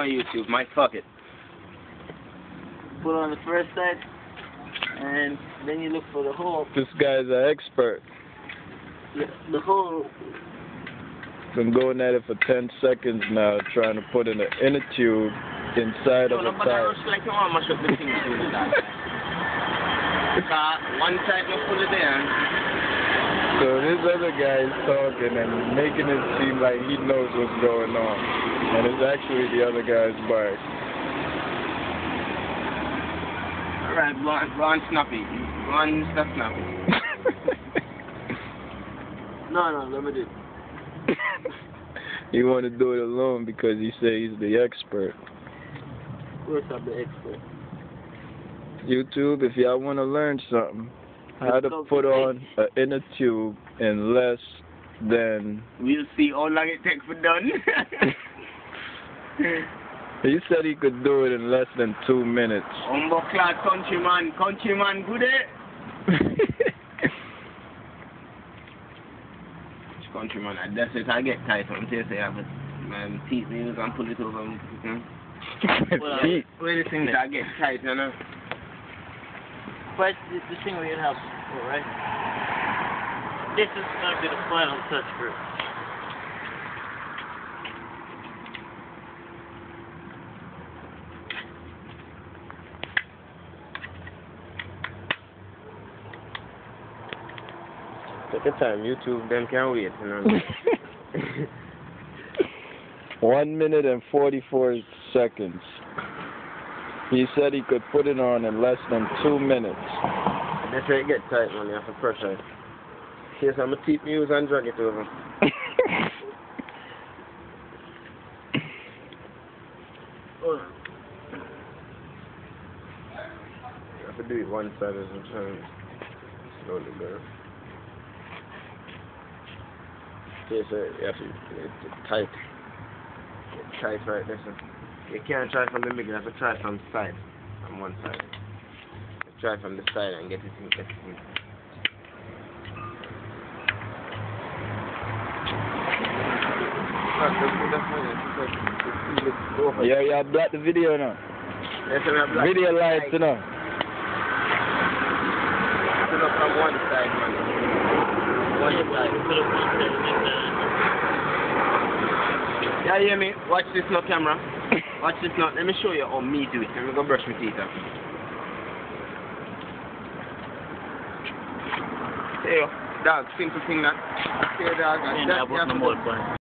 on YouTube, Mike, fuck it. Put on the first side, and then you look for the hole. This guy's an expert. The hole. Been going at it for 10 seconds now, trying to put in an inner tube inside of the tire. Like you want to mash up the thing with that. One side you pull it in. So this other guy is talking and making it seem like he knows what's going on, and it's actually the other guy's bike. Alright, go on snappy. Go on stop snappy. No, let me do it. He want to do it alone because he said he's the expert. Of course I'm the expert. YouTube, if y'all want to learn something, how to put on an inner tube in less than... We'll see how long it takes for done. He said he could do it in less than 2 minutes. Clad countryman, good Countryman, that's it, I get tight on this, I have a teeth nails and pull it over. Well, the things I get tight, you know. But the thing we have, alright? This is going to be the final touch for it. Take your time, YouTube, them can't wait, you know. 1 minute and 44 seconds. He said he could put it on in less than 2 minutes. That's where it gets tight, man. You have to pressure it. Here's some teeth use and drag it over. You have to do it one side at a time. Slowly go. Okay, so you have to it's tight. It's tight right there, so. You can't try from the middle, you have to try from the side, from one side. You try from the side and get it in. Yeah, y'all block the video now. Yes, I video lights, you know. Put up from one side, man. One side. Put up one side. Yeah, hear me? Watch this now, camera. Watch this now. Let me show you how me do it. Let me go brush my teeth up. There you go. Dog, simple thing that. Okay, dog.